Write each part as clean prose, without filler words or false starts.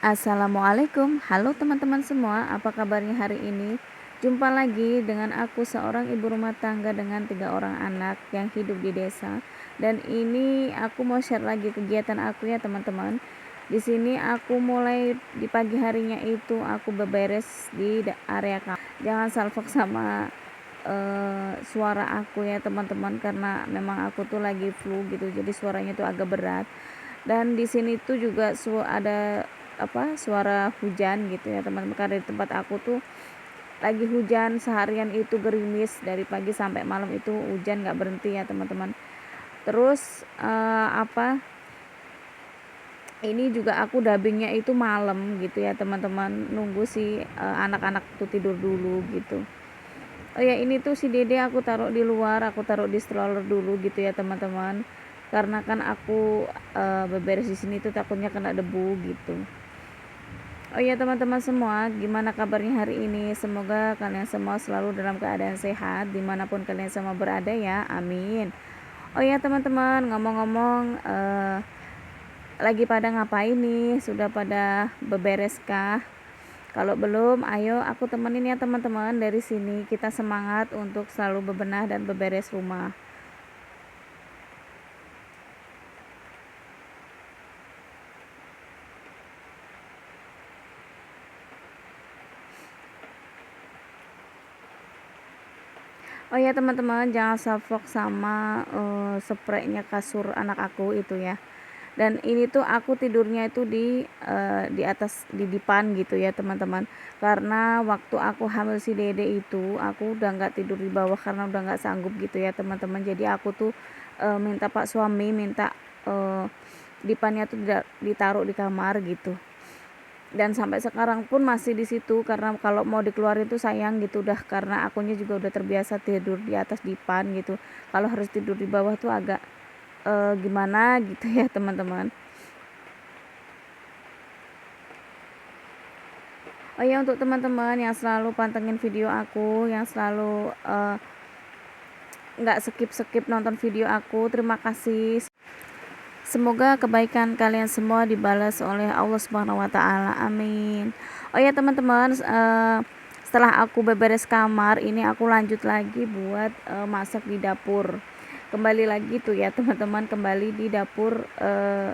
Assalamualaikum, halo teman-teman semua, apa kabarnya hari ini? Jumpa lagi dengan aku, seorang ibu rumah tangga dengan 3 orang anak yang hidup di desa. Dan ini aku mau share lagi kegiatan aku ya teman-teman. Di sini aku mulai di pagi harinya itu aku beberes di area kamar. Jangan salfok sama suara aku ya teman-teman, karena memang aku tuh lagi flu gitu, jadi suaranya tuh agak berat. Dan di sini tuh juga ada suara hujan gitu ya teman-teman, karena di tempat aku tuh lagi hujan seharian, itu gerimis dari pagi sampai malam, itu hujan nggak berhenti ya teman-teman. Terus ini juga aku dubbingnya itu malam gitu ya teman-teman, nunggu si anak-anak tuh tidur dulu gitu. Oh ya, ini tuh si dede aku taruh di luar, aku taruh di stroller dulu gitu ya teman-teman, karena kan aku beberes di sini tuh takutnya kena debu gitu. Oh ya teman-teman semua, gimana kabarnya hari ini? Semoga kalian semua selalu dalam keadaan sehat dimanapun kalian semua berada ya, amin. Oh ya teman-teman, ngomong-ngomong, lagi pada ngapain nih? Sudah pada beberes kah? Kalau belum, ayo aku temenin ya teman-teman. Dari sini kita semangat untuk selalu bebenah dan beberes rumah. Oh ya teman-teman, jangan salfok sama spraynya kasur anak aku itu ya. Dan ini tuh aku tidurnya itu di atas, di dipan gitu ya teman-teman, karena waktu aku hamil si dede itu aku udah nggak tidur di bawah karena udah nggak sanggup gitu ya teman-teman. Jadi aku tuh minta pak suami, minta dipannya tuh ditaruh di kamar gitu. Dan sampai sekarang pun masih di situ, karena kalau mau dikeluarin tuh sayang gitu, udah karena akunya juga udah terbiasa tidur di atas dipan gitu. Kalau harus tidur di bawah tuh agak gimana gitu ya teman-teman. Oh ya, untuk teman-teman yang selalu pantengin video aku, yang selalu nggak skip nonton video aku, terima kasih. Semoga kebaikan kalian semua dibalas oleh Allah Subhanahu wa taala. Amin. Oh ya teman-teman, setelah aku beberes kamar, ini aku lanjut lagi buat masak di dapur. Kembali lagi tuh ya teman-teman, kembali di dapur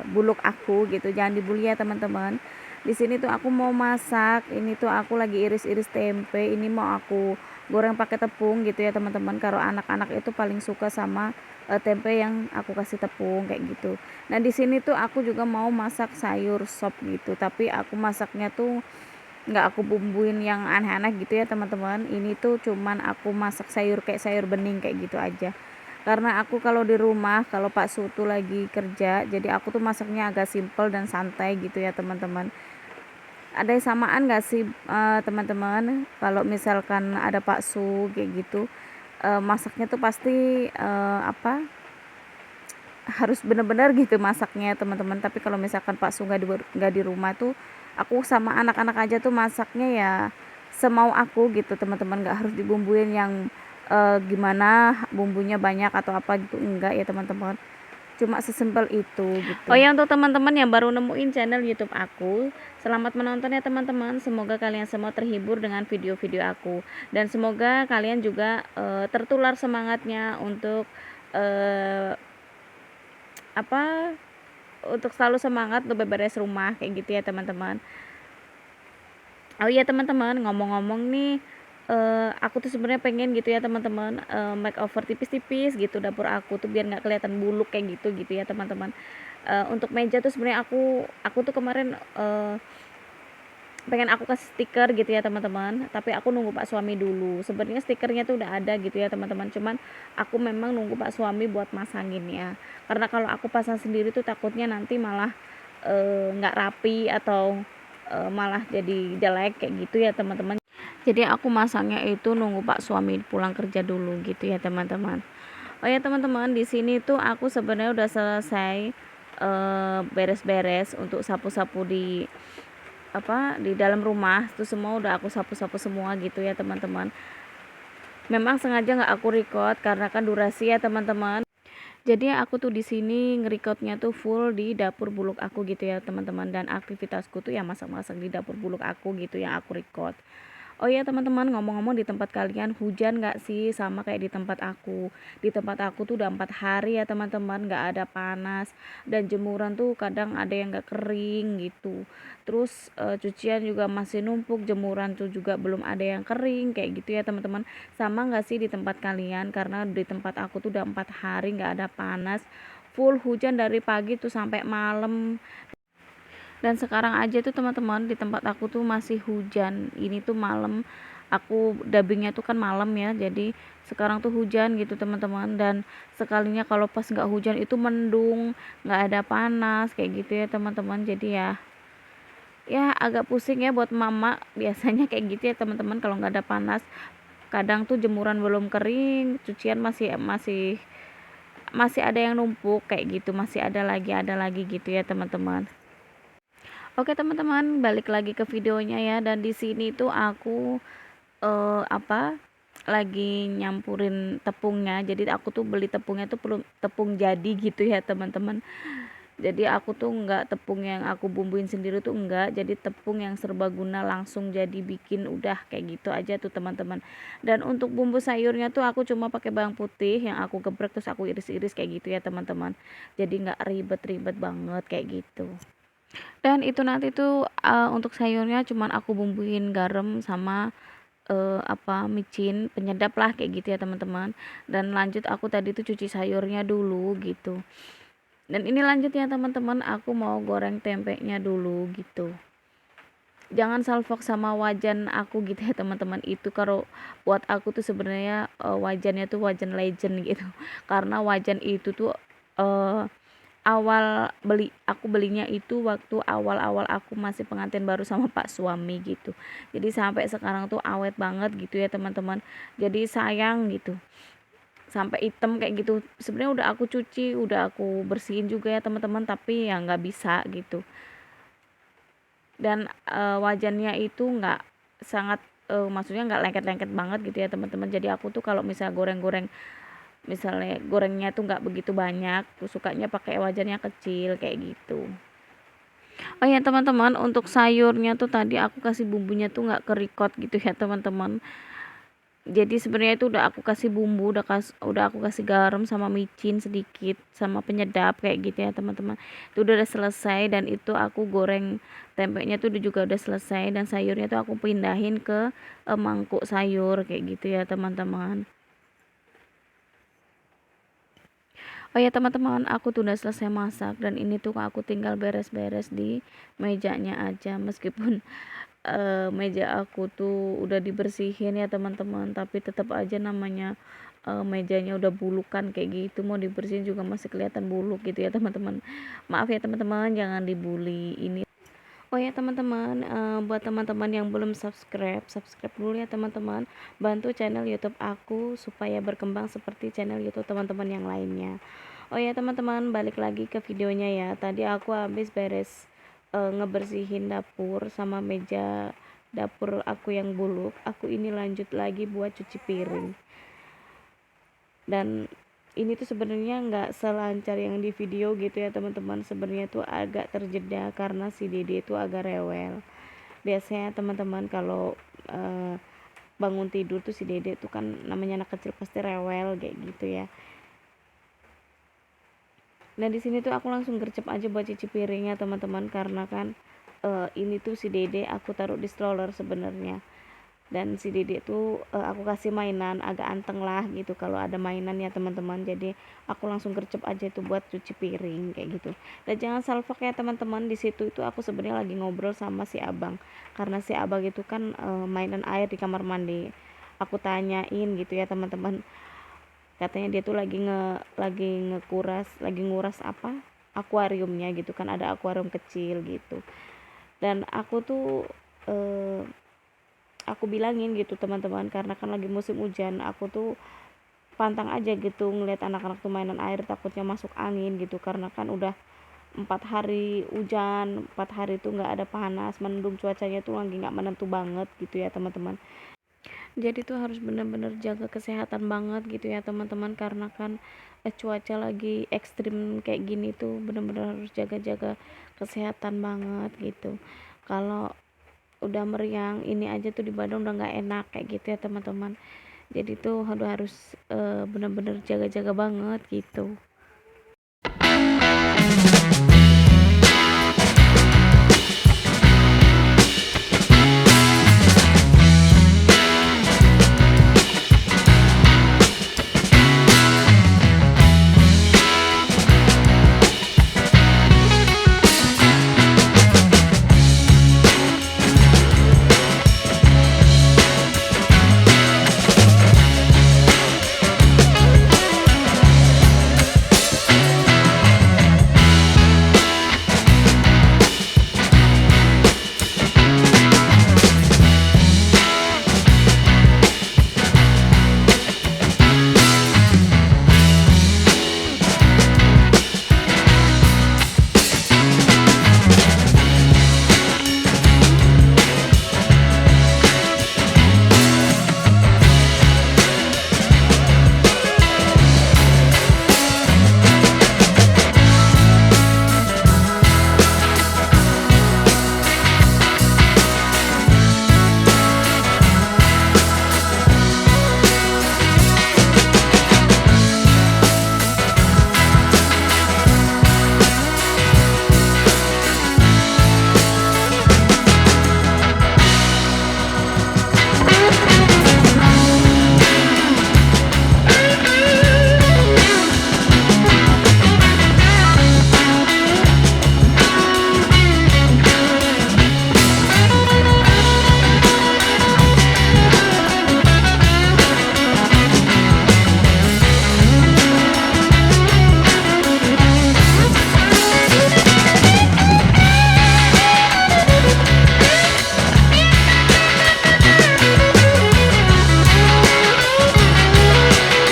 buluk aku gitu. Jangan dibully ya teman-teman. Di sini tuh aku mau masak, ini tuh aku lagi iris-iris tempe, ini mau aku goreng pakai tepung gitu ya teman-teman. Kalau anak-anak itu paling suka sama tempe yang aku kasih tepung kayak gitu. Nah di sini tuh aku juga mau masak sayur sop gitu, tapi aku masaknya tuh nggak aku bumbuin yang aneh-aneh gitu ya teman-teman. Ini tuh cuman aku masak sayur kayak sayur bening kayak gitu aja, karena aku kalau di rumah, kalau Pak Sutu lagi kerja, jadi aku tuh masaknya agak simple dan santai gitu ya teman-teman. Ada samaan gak sih teman-teman, kalau misalkan ada Pak Su kayak gitu, masaknya tuh pasti harus bener-bener gitu masaknya teman-teman. Tapi kalau misalkan Pak Su nggak di rumah tuh, aku sama anak-anak aja tuh masaknya ya semau aku gitu teman-teman, nggak harus dibumbuin yang gimana bumbunya banyak atau apa gitu, enggak ya teman-teman, cuma sesimpel itu gitu. Oh ya, untuk teman-teman yang baru nemuin channel YouTube aku, selamat menonton ya teman-teman. Semoga kalian semua terhibur dengan video-video aku, dan semoga kalian juga tertular semangatnya untuk untuk selalu semangat untuk beberes rumah kayak gitu ya teman-teman. Oh iya teman-teman, ngomong-ngomong nih, aku tuh sebenarnya pengen gitu ya teman-teman, makeover tipis-tipis gitu dapur aku tuh biar nggak kelihatan buluk kayak gitu gitu ya teman-teman. Untuk meja tuh sebenarnya aku tuh kemarin pengen aku kasih stiker gitu ya teman-teman, tapi aku nunggu Pak suami dulu. Sebenarnya stikernya tuh udah ada gitu ya teman-teman, cuman aku memang nunggu Pak suami buat masangin ya, karena kalau aku pasang sendiri tuh takutnya nanti malah nggak rapi atau malah jadi jelek kayak gitu ya teman-teman. Jadi aku masangnya itu nunggu Pak suami pulang kerja dulu gitu ya teman-teman. Oh ya teman-teman, di sini tuh aku sebenarnya udah selesai beres-beres untuk sapu-sapu di dalam rumah tuh, semua udah aku sapu-sapu semua gitu ya teman-teman. Memang sengaja nggak aku record karena kan durasi ya teman-teman. Jadi aku tuh di sini nge-record-nya tuh full di dapur buluk aku gitu ya teman-teman, dan aktivitasku tuh ya masak-masak di dapur buluk aku gitu yang aku record. Oh ya teman-teman, ngomong-ngomong, di tempat kalian hujan nggak sih sama kayak di tempat aku? Di tempat aku tuh udah 4 hari ya teman-teman, nggak ada panas, dan jemuran tuh kadang ada yang nggak kering gitu. Terus cucian juga masih numpuk, jemuran tuh juga belum ada yang kering kayak gitu ya teman-teman. Sama nggak sih di tempat kalian? Karena di tempat aku tuh udah 4 hari nggak ada panas, full hujan dari pagi tuh sampai malam. Dan sekarang aja tuh teman-teman di tempat aku tuh masih hujan. Ini tuh malam, aku dubbingnya tuh kan malam ya, jadi sekarang tuh hujan gitu teman-teman. Dan sekalinya kalau pas nggak hujan itu mendung, nggak ada panas kayak gitu ya teman-teman. Jadi ya agak pusing ya buat mama biasanya kayak gitu ya teman-teman, kalau nggak ada panas. Kadang tuh jemuran belum kering, cucian masih masih masih ada yang numpuk kayak gitu, masih ada lagi gitu ya teman-teman. Oke teman-teman, balik lagi ke videonya ya. Dan di sini tuh aku apa, lagi nyampurin tepungnya. Jadi aku tuh beli tepungnya tuh belum tepung jadi gitu ya teman-teman. Jadi aku tuh nggak tepung yang aku bumbuin sendiri tuh enggak. Jadi tepung yang serbaguna langsung jadi bikin udah kayak gitu aja tuh teman-teman. Dan untuk bumbu sayurnya tuh aku cuma pakai bawang putih yang aku geprek terus aku iris-iris kayak gitu ya teman-teman. Jadi nggak ribet-ribet banget kayak gitu. Dan itu nanti tuh untuk sayurnya cuman aku bumbuin garam sama apa, micin penyedap lah kayak gitu ya teman-teman. Dan lanjut aku tadi tuh cuci sayurnya dulu gitu. Dan ini lanjut ya teman-teman, aku mau goreng tempenya dulu gitu. Jangan salfok sama wajan aku gitu ya teman-teman. Itu kalau buat aku tuh sebenarnya wajannya tuh wajan legend gitu. Karena wajan itu tuh eh aku belinya itu waktu awal-awal aku masih pengantin baru sama pak suami gitu. Jadi sampai sekarang tuh awet banget gitu ya teman-teman. Jadi sayang gitu, sampai hitam kayak gitu. Sebenarnya udah aku cuci, udah aku bersihin juga ya teman-teman, tapi ya nggak bisa gitu. Dan wajannya itu nggak sangat maksudnya nggak lengket-lengket banget gitu ya teman-teman. Jadi aku tuh kalau misalnya goreng-goreng, misalnya gorengnya tuh nggak begitu banyak, aku sukanya pakai wajan yang kecil kayak gitu. Oh ya teman-teman, untuk sayurnya tuh tadi aku kasih bumbunya tuh nggak kerikot gitu ya teman-teman. Jadi sebenarnya itu udah aku kasih bumbu, udah aku kasih garam sama micin sedikit sama penyedap kayak gitu ya teman-teman. Itu udah selesai, dan itu aku goreng tempenya tuh juga udah selesai, dan sayurnya tuh aku pindahin ke mangkuk sayur kayak gitu ya teman-teman. Oh ya teman-teman, aku tuh udah selesai masak, dan ini tuh aku tinggal beres-beres di mejanya aja. Meskipun meja aku tuh udah dibersihin ya teman-teman, tapi tetap aja namanya mejanya udah bulukan kayak gitu, mau dibersihin juga masih kelihatan buluk gitu ya teman-teman. Maaf ya teman-teman, jangan dibully ini. Oh ya teman-teman, buat teman-teman yang belum subscribe, subscribe dulu ya teman-teman. Bantu channel YouTube aku supaya berkembang seperti channel YouTube teman-teman yang lainnya. Oh ya teman-teman, balik lagi ke videonya ya. Tadi aku habis beres ngebersihin dapur sama meja dapur aku yang buluk. Aku ini lanjut lagi buat cuci piring. Dan ini tuh sebenarnya nggak selancar yang di video gitu ya teman-teman. Sebenarnya tuh agak terjeda karena si Dede itu agak rewel. Biasanya teman-teman kalau bangun tidur tuh si Dede tuh kan namanya anak kecil pasti rewel kayak gitu ya. Dan di sini tuh aku langsung gercep aja buat cuci piringnya teman-teman, karena kan ini tuh si Dede aku taruh di stroller sebenarnya. Dan si Dede tuh aku kasih mainan agak anteng lah gitu kalau ada mainan ya teman-teman. Jadi aku langsung gercep aja itu buat cuci piring kayak gitu. Dan jangan salfok ya teman-teman, di situ itu aku sebenarnya lagi ngobrol sama si abang, karena si abang itu kan mainan air di kamar mandi. Aku tanyain gitu ya teman-teman, katanya dia tuh lagi ngekuras, lagi nguras apa, akuariumnya gitu kan, ada akuarium kecil gitu. Dan aku tuh eh, aku bilangin gitu teman-teman, karena kan lagi musim hujan, aku tuh pantang aja gitu ngeliat anak-anak tuh mainan air, takutnya masuk angin gitu, karena kan udah 4 hari hujan, 4 hari tuh nggak ada panas, mendung, cuacanya tuh lagi nggak menentu banget gitu ya teman-teman. Jadi tuh harus bener-bener jaga kesehatan banget gitu ya teman-teman, karena kan cuaca lagi ekstrim kayak gini tuh bener-bener harus jaga-jaga kesehatan banget gitu. Kalau udah meriang ini aja tuh di badan udah nggak enak kayak gitu ya teman-teman. Jadi tuh harus bener-bener jaga-jaga banget gitu.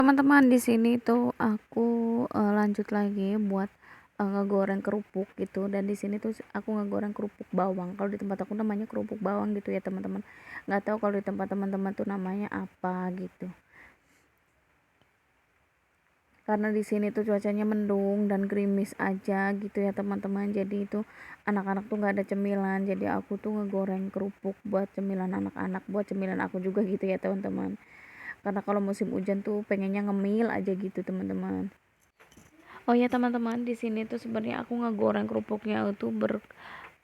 Teman-teman, di sini tuh aku lanjut lagi buat ngegoreng kerupuk gitu. Dan di sini tuh aku ngegoreng kerupuk bawang. Kalau di tempat aku namanya kerupuk bawang gitu ya teman-teman. Nggak tahu kalau di tempat teman-teman tuh namanya apa gitu. Karena di sini tuh cuacanya mendung dan gerimis aja gitu ya teman-teman. Jadi itu anak-anak tuh nggak ada cemilan. Jadi aku tuh ngegoreng kerupuk buat cemilan anak-anak, buat cemilan aku juga gitu ya teman-teman. Karena kalau musim hujan tuh pengennya ngemil aja gitu teman-teman. Oh ya teman-teman, di sini tuh sebenarnya aku ngegoreng kerupuknya itu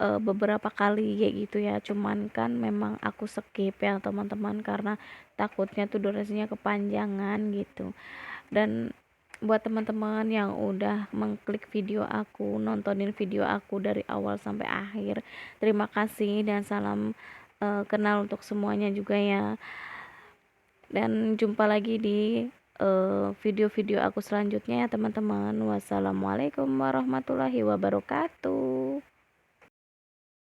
beberapa kali kayak gitu ya. Cuman kan memang aku skip ya teman-teman karena takutnya tuh durasinya kepanjangan gitu. Dan buat teman-teman yang udah mengklik video aku, nontonin video aku dari awal sampai akhir, terima kasih dan salam kenal untuk semuanya juga ya. Dan jumpa lagi di video-video aku selanjutnya ya teman-teman. Wassalamualaikum warahmatullahi wabarakatuh.